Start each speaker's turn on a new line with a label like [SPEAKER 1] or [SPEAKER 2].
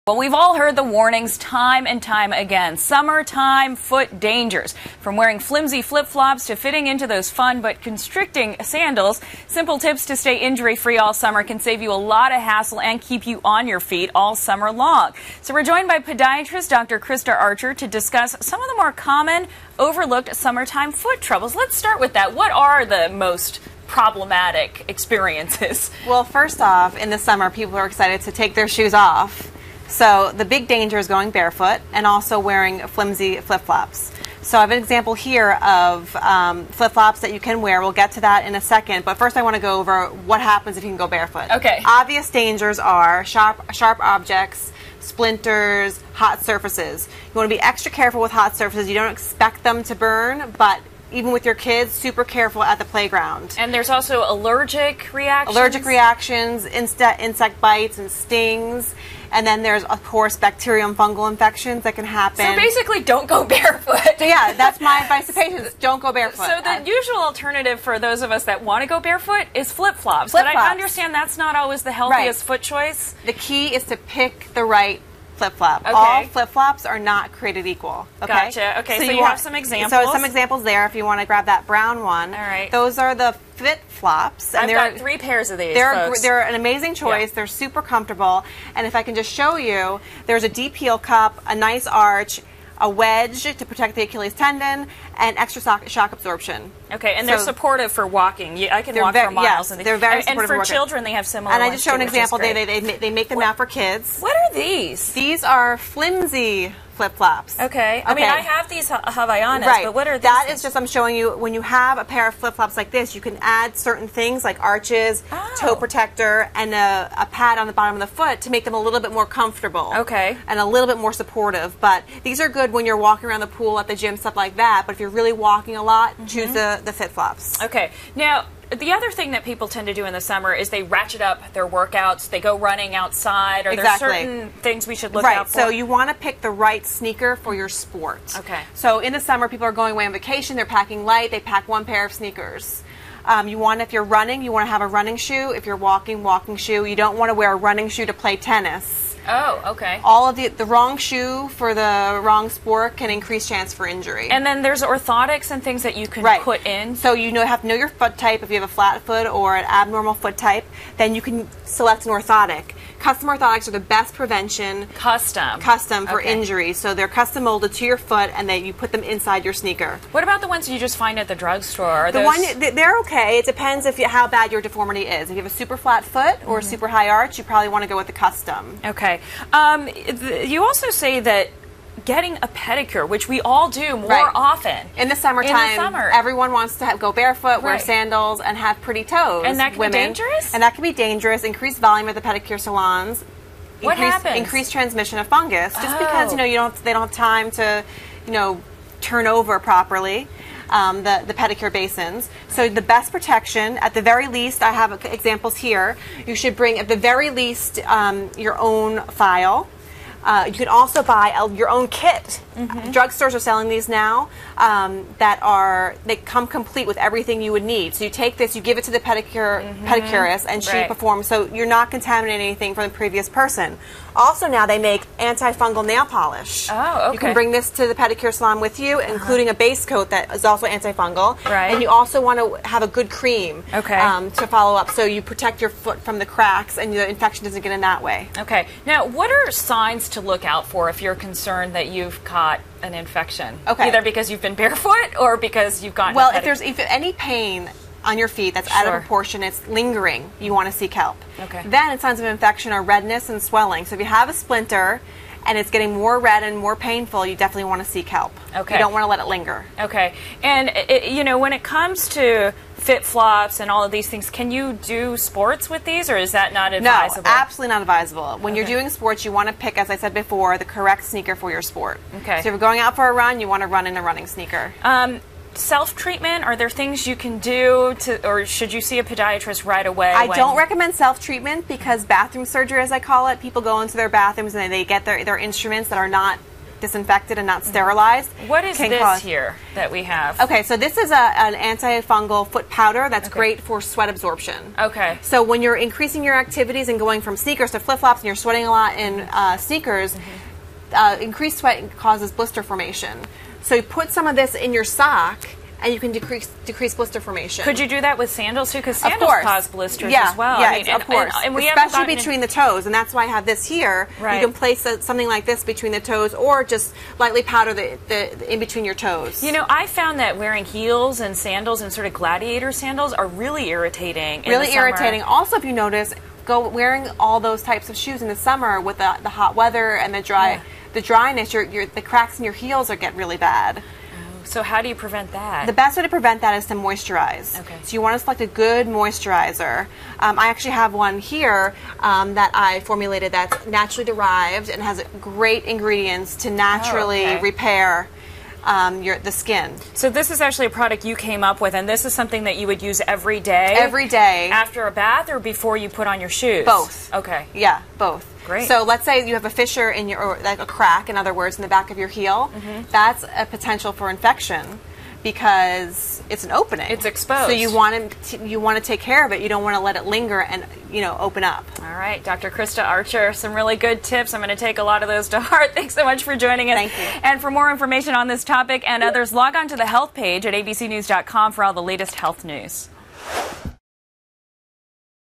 [SPEAKER 1] Well, we've all heard the warnings time and time again. Summertime foot dangers. From wearing flimsy flip-flops to fitting into those fun but constricting sandals, simple tips to stay injury-free all summer can save you a lot of hassle and keep you on your feet all summer long. So we're joined by podiatrist Dr. Krista Archer to discuss some of the more common, overlooked summertime foot troubles. Let's start with that. What are the most problematic experiences?
[SPEAKER 2] Well, first off, in the summer, people are excited to take their shoes off. So the big danger is going barefoot and also wearing flimsy flip-flops. So I have an example here of flip-flops that you can wear. We'll get to that in a second, but first I want to go over what happens if you can go barefoot.
[SPEAKER 1] Okay.
[SPEAKER 2] Obvious dangers are sharp objects, splinters, hot surfaces. You want to be extra careful with hot surfaces. You don't expect them to burn, but even with your kids, super careful at the playground.
[SPEAKER 1] And there's also allergic reactions?
[SPEAKER 2] Allergic reactions, insect bites and stings. And then there's, of course, bacterial and fungal infections that can happen.
[SPEAKER 1] So basically, don't go barefoot.
[SPEAKER 2] So yeah, that's my advice to patients. Don't go barefoot.
[SPEAKER 1] So the usual alternative for those of us that want to go barefoot is flip-flops.
[SPEAKER 2] Flip-flops.
[SPEAKER 1] But I understand that's not always the healthiest foot choice.
[SPEAKER 2] The key is to pick the right flip-flop.
[SPEAKER 1] Okay.
[SPEAKER 2] All flip-flops are not created equal. Okay?
[SPEAKER 1] Gotcha. Okay, so you have some examples.
[SPEAKER 2] So some examples there if you want to grab that brown one.
[SPEAKER 1] All right.
[SPEAKER 2] Those are the Fit flops.
[SPEAKER 1] And I've got 3 pairs of these,
[SPEAKER 2] They're an amazing choice. Yeah. They're super comfortable. And if I can just show you, there's a deep heel cup, a nice arch, a wedge to protect the Achilles tendon, and extra shock absorption.
[SPEAKER 1] Okay, and they're supportive for walking. I can walk for miles.
[SPEAKER 2] Yes, they're very supportive.
[SPEAKER 1] And for children, they have similar
[SPEAKER 2] ones. And I just showed an
[SPEAKER 1] too,
[SPEAKER 2] example. They make them now for kids.
[SPEAKER 1] What are these?
[SPEAKER 2] These are flimsy flip-flops.
[SPEAKER 1] Okay. I mean, I have these Havaianas, but what are these?
[SPEAKER 2] That is just, I'm showing you, when you have a pair of flip-flops like this, you can add certain things like arches, toe protector, and a pad on the bottom of the foot to make them a little bit more comfortable.
[SPEAKER 1] Okay.
[SPEAKER 2] And a little bit more supportive. But these are good when you're walking around the pool, at the gym, stuff like that. But if you're really walking a lot, choose the Fit flops.
[SPEAKER 1] Okay. Now, the other thing that people tend to do in the summer is they ratchet up their workouts. They go running outside. Are there certain things we should look out for?
[SPEAKER 2] So you want to pick the right sneaker for your sport.
[SPEAKER 1] Okay.
[SPEAKER 2] So in the summer, people are going away on vacation. They're packing light. They pack one pair of sneakers. If you're running, you want to have a running shoe. If you're walking shoe. You don't want to wear a running shoe to play tennis.
[SPEAKER 1] Oh, okay.
[SPEAKER 2] All of the wrong shoe for the wrong sport can increase chance for injury.
[SPEAKER 1] And then there's orthotics and things that you can put in.
[SPEAKER 2] So you have to know your foot type. If you have a flat foot or an abnormal foot type, then you can select an orthotic. Custom orthotics are the best prevention. Custom for injury. So they're custom molded to your foot, and then you put them inside your sneaker.
[SPEAKER 1] What about the ones you just find at the drugstore?
[SPEAKER 2] They're okay. It depends how bad your deformity is. If you have a super flat foot or a super high arch, you probably want to go with the custom.
[SPEAKER 1] Okay. You also say that getting a pedicure, which we all do more often.
[SPEAKER 2] In the summertime, everyone wants to go barefoot, wear sandals, and have pretty toes.
[SPEAKER 1] And that can be dangerous?
[SPEAKER 2] And that can be dangerous. Increased volume at the pedicure salons.
[SPEAKER 1] What happens?
[SPEAKER 2] Increased transmission of fungus. Just because they don't have time to turn over properly. The pedicure basins. So the best protection, at the very least, I have examples here. You should bring, at the very least, your own file. You can also buy your own kit. Drugstores are selling these now they come complete with everything you would need. So you take this, you give it to the pedicurist, and she performs. So you're not contaminating anything from the previous person. Also now they make antifungal nail polish.
[SPEAKER 1] Oh, okay.
[SPEAKER 2] You can bring this to the pedicure salon with you, including a base coat that is also antifungal.
[SPEAKER 1] Right.
[SPEAKER 2] And you also want to have a good cream to follow up, so you protect your foot from the cracks and the infection doesn't get in that way.
[SPEAKER 1] Okay. Now, what are signs to look out for if you're concerned that you've caught an infection? Either because you've been barefoot or because you've gotten
[SPEAKER 2] if there's any pain on your feet that's out of proportion, it's lingering, you want to seek help.
[SPEAKER 1] Okay.
[SPEAKER 2] Then signs of infection are redness and swelling. So if you have a splinter and it's getting more red and more painful, you definitely want to seek help.
[SPEAKER 1] Okay.
[SPEAKER 2] You don't want to let it linger.
[SPEAKER 1] Okay. And when it comes to Fit flops and all of these things, can you do sports with these, or is that not advisable?
[SPEAKER 2] No, absolutely not advisable. When you're doing sports, you want to pick, as I said before, the correct sneaker for your sport.
[SPEAKER 1] Okay.
[SPEAKER 2] So if you're going out for a run, you want to run in a running sneaker.
[SPEAKER 1] Self-treatment, are there things you can do or should you see a podiatrist right away?
[SPEAKER 2] I don't recommend self-treatment because bathroom surgery, as I call it, people go into their bathrooms and they get their instruments that are not disinfected and not sterilized.
[SPEAKER 1] What is this here that we have?
[SPEAKER 2] Okay, so this is an antifungal foot powder that's great for sweat absorption.
[SPEAKER 1] Okay.
[SPEAKER 2] So when you're increasing your activities and going from sneakers to flip-flops and you're sweating a lot in sneakers, increased sweat causes blister formation. So you put some of this in your sock and you can decrease blister formation.
[SPEAKER 1] Could you do that with sandals too? Because sandals cause blisters as well.
[SPEAKER 2] Yeah,
[SPEAKER 1] I mean,
[SPEAKER 2] of course.
[SPEAKER 1] And we
[SPEAKER 2] especially between the toes, and that's why I have this here.
[SPEAKER 1] Right.
[SPEAKER 2] You can place something like this between the toes, or just lightly powder the in between your toes.
[SPEAKER 1] You know, I found that wearing heels and sandals and sort of gladiator sandals are really irritating.
[SPEAKER 2] Really irritating. Also, if you notice, wearing all those types of shoes in the summer with the hot weather and the dryness, the cracks in your heels get really bad.
[SPEAKER 1] So how do you prevent that?
[SPEAKER 2] The best way to prevent that is to moisturize.
[SPEAKER 1] Okay.
[SPEAKER 2] So you want to select a good moisturizer. I actually have one here that I formulated that's naturally derived and has great ingredients to naturally repair the skin.
[SPEAKER 1] So this is actually a product you came up with, and this is something that you would use every day?
[SPEAKER 2] Every day.
[SPEAKER 1] After a bath or before you put on your shoes?
[SPEAKER 2] Both.
[SPEAKER 1] Okay.
[SPEAKER 2] Yeah, both.
[SPEAKER 1] Great.
[SPEAKER 2] So let's say you have a fissure in or like a crack, in other words, in the back of your heel. That's a potential for infection because it's an opening.
[SPEAKER 1] It's exposed.
[SPEAKER 2] So you want to take care of it. You don't want to let it linger and open up.
[SPEAKER 1] All right, Dr. Krista Archer, some really good tips. I'm going to take a lot of those to heart. Thanks so much for joining us.
[SPEAKER 2] Thank you.
[SPEAKER 1] And for more information on this topic and others, log on to the health page at abcnews.com for all the latest health news.